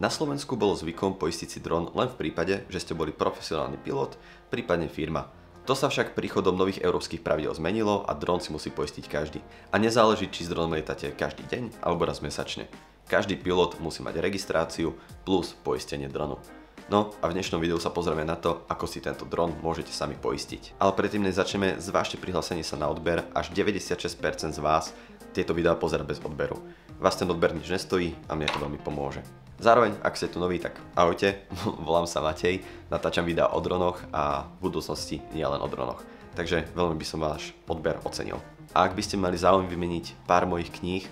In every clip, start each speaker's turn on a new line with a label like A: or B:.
A: Na Slovensku bolo zvykom poistiť si dron len v prípade, že ste boli profesionálny pilot, prípadne firma. To sa však príchodom nových európskych pravidiel zmenilo a dron si musí poistiť každý. A nezáleží, či s dronom lietate každý deň alebo raz mesačne. Každý pilot musí mať registráciu plus poistenie dronu. No a v dnešnom videu sa pozrieme na to, ako si tento dron môžete sami poistiť. Ale predtým než začneme, zvážte prihlásenie sa na odber, až 96% z vás tieto videá pozerá bez odberu. Vás ten odber nič nestojí a mne to veľmi pomôže. Zároveň, ak ste tu noví, tak ahojte, volám sa Matej, natáčam videá o dronoch a v budúcnosti nie len o dronoch. Takže veľmi by som váš odber ocenil. A ak by ste mali záujem vymeniť pár mojich kníh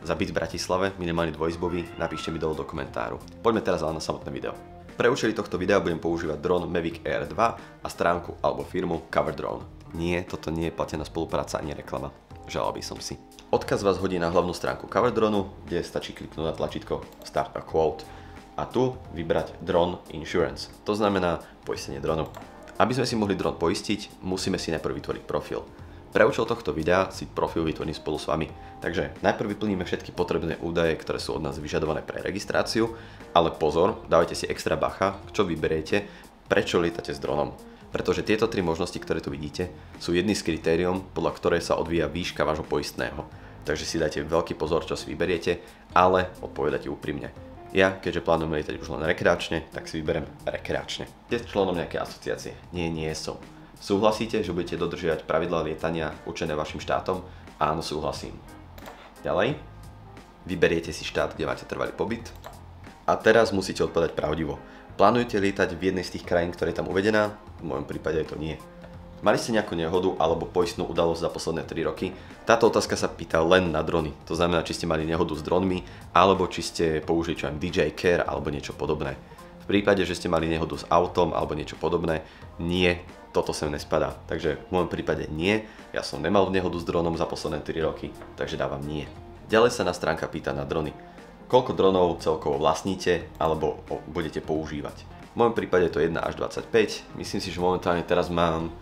A: za byt v Bratislave, minimálne dvojizbový, napíšte mi dole do komentáru. Poďme teraz ale na samotné video. Pre účely tohto videa budem používať dron Mavic Air 2 a stránku alebo firmu CoverDrone. Nie, toto nie je platená spolupráca ani reklama. Želal by som si. Odkaz vás hodí na hlavnú stránku CoverDronu, kde stačí kliknúť na tlačítko Start a Quote a tu vybrať Drone Insurance, to znamená poistenie dronu. Aby sme si mohli dron poistiť, musíme si najprv vytvoriť profil. Pre účel tohto videa si profil vytvorím spolu s vami. Takže najprv vyplníme všetky potrebné údaje, ktoré sú od nás vyžadované pre registráciu, ale pozor, dávajte si extra bacha, čo vyberiete, prečo lietate s dronom. Pretože tieto tri možnosti, ktoré tu vidíte, sú jedným z kritérium, podľa ktorej sa odvíja výška vášho poistného. Takže si dajte veľký pozor, čo si vyberiete, ale odpovedajte úprimne. Ja, keďže plánujem lietať už len rekreačne, tak si vyberiem rekreačne. Ste členom nejakej asociácie? Nie, nie som. Súhlasíte, že budete dodržiavať pravidlá lietania určené vašim štátom? Áno, súhlasím. Ďalej. Vyberiete si štát, kde máte trvalý pobyt. A teraz musíte odpovedať pravdivo. Plánujete lietať v jednej z tých krajín, ktorá je tam uvedená? V mojom prípade je to nie. Mali ste nejakú nehodu alebo poistnú udalosť za posledné 3 roky? Táto otázka sa pýta len na drony. To znamená, či ste mali nehodu s dronmi, alebo či ste použili čo DJI Care alebo niečo podobné. V prípade, že ste mali nehodu s autom alebo niečo podobné, nie, toto sem nespadá. Takže v môjom prípade nie, ja som nemal nehodu s dronom za posledné 3 roky, takže dávam nie. Ďalej sa na stránka pýta na drony. Koľko dronov celkovo vlastníte alebo budete používať. V mojom prípade je to 1 až 25. Myslím si, že momentálne teraz mám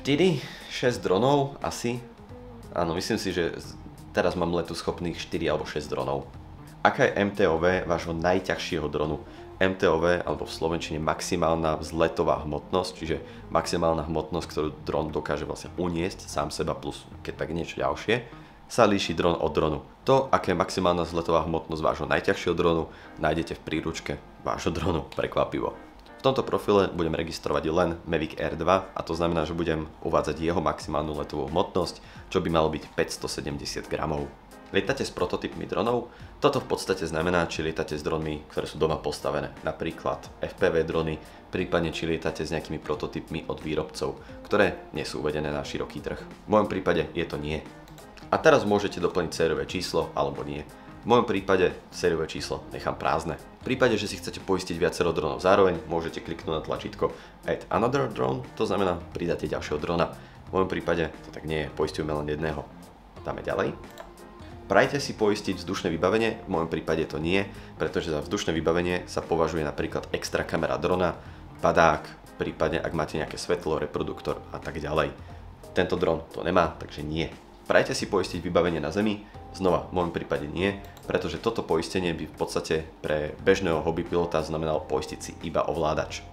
A: 4-6 dronov asi. Áno, myslím si, že teraz mám letu schopných 4 alebo 6 dronov. Aká je MTOV vášho najťažšieho dronu? MTOV, alebo v slovenčine maximálna vzletová hmotnosť, čiže maximálna hmotnosť, ktorú dron dokáže vlastne uniesť sám seba plus keď tak niečo ďalšie, sa líši dron od dronu. To, aká je maximálna vzletová hmotnosť vášho najťažšieho dronu, nájdete v príručke vášho dronu, prekvapivo. V tomto profile budem registrovať len Mavic Air 2 a to znamená, že budem uvádzať jeho maximálnu letovú hmotnosť, čo by malo byť 570 gramov. Lietate s prototypmi dronov? Toto v podstate znamená, či lietate s dronmi, ktoré sú doma postavené, napríklad FPV drony, prípadne či lietate s nejakými prototypmi od výrobcov, ktoré nie sú uvedené na široký trh. V mojom prípade je to nie. A teraz môžete doplniť sériové číslo alebo nie. V mojom prípade sériové číslo nechám prázdne. V prípade, že si chcete poistiť viacero dronov zároveň, môžete kliknúť na tlačítko Add Another Drone, to znamená pridáte ďalšieho drona. V mojom prípade to tak nie je, poistujeme len jedného. Dáme ďalej. Prajte si poistiť vzdušné vybavenie, v mojom prípade to nie, pretože za vzdušné vybavenie sa považuje napríklad extra kamera drona, padák, prípadne ak máte nejaké svetlo, reproduktor a tak ďalej. Tento dron to nemá, takže nie. Prajte si poistiť vybavenie na zemi, znova v môjom prípade nie, pretože toto poistenie by v podstate pre bežného hobby pilota znamenalo poistiť si iba ovládač.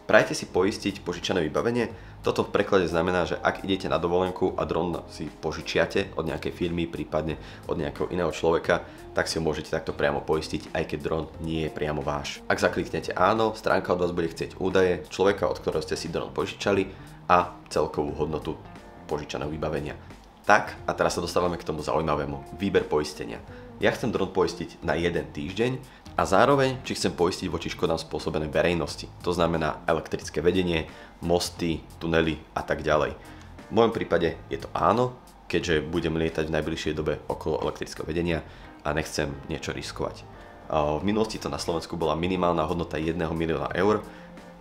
A: Prajte si poistiť požičané vybavenie, toto v preklade znamená, že ak idete na dovolenku a dron si požičiate od nejakej firmy, prípadne od nejakého iného človeka, tak si ho môžete takto priamo poistiť, aj keď dron nie je priamo váš. Ak zakliknete áno, stránka od vás bude chcieť údaje človeka, od ktorého ste si dron požičali a celkovú hodnotu požičaného vybavenia. Tak, a teraz sa dostávame k tomu zaujímavému, výber poistenia. Ja chcem dron poistiť na 1 týždeň a zároveň, či chcem poistiť voči škodám spôsobené verejnosti. To znamená elektrické vedenie, mosty, tunely a tak ďalej. V mojom prípade je to áno, keďže budem lietať v najbližšej dobe okolo elektrického vedenia a nechcem niečo riskovať. V minulosti to na Slovensku bola minimálna hodnota 1 milióna eur.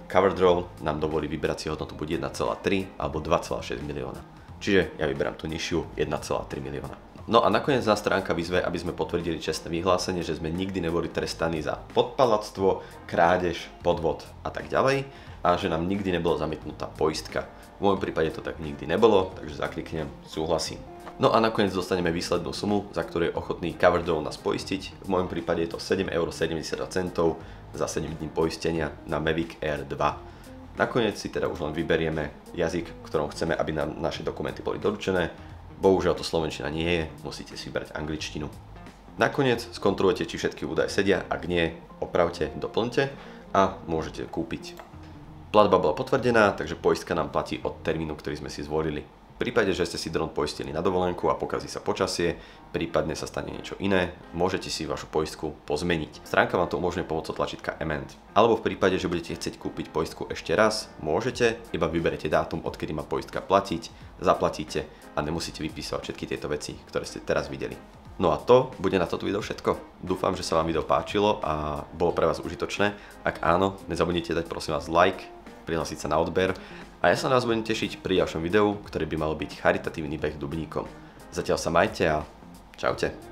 A: CoverDrone nám dovolí vyberať si hodnotu buď 1,3 alebo 2,6 milióna. Čiže ja vyberám tú nižšiu 1,3 milióna. No a nakoniec nás stránka vyzve, aby sme potvrdili čestné vyhlásenie, že sme nikdy neboli trestaní za podpaľactvo, krádež, podvod a tak ďalej a že nám nikdy nebola zamietnutá poistka. V môjom prípade to tak nikdy nebolo, takže zakliknem súhlasím. No a nakoniec dostaneme výslednú sumu, za ktorú je ochotný CoverDrone nás poistiť. V môjom prípade je to 7,72 € za 7 dní poistenia na Mavic Air 2. Nakoniec si teda už len vyberieme jazyk, v ktorom chceme, aby nám naše dokumenty boli doručené. Bohužiaľ to slovenčina nie je, musíte si vybrať angličtinu. Nakoniec skontrolujete, či všetky údaje sedia, ak nie, opravte, doplňte a môžete kúpiť. Platba bola potvrdená, takže poistka nám platí od termínu, ktorý sme si zvolili. V prípade, že ste si dron poistili na dovolenku a pokazí sa počasie, prípadne sa stane niečo iné, môžete si vašu poistku pozmeniť. Stránka vám to umožňuje pomocou tlačítka Amend. Alebo v prípade, že budete chcieť kúpiť poistku ešte raz, môžete, iba vyberete dátum, odkedy má poistka platiť, zaplatíte a nemusíte vypísať všetky tieto veci, ktoré ste teraz videli. No a to bude na toto video všetko. Dúfam, že sa vám video páčilo a bolo pre vás užitočné. Ak áno, nezabudnite dať prosím vás like, prihlásiť sa na odber a ja sa na vás budem tešiť pri ďalšom videu, ktoré by malo byť charitatívny beh Dubníkom. Zatiaľ sa majte a čaute.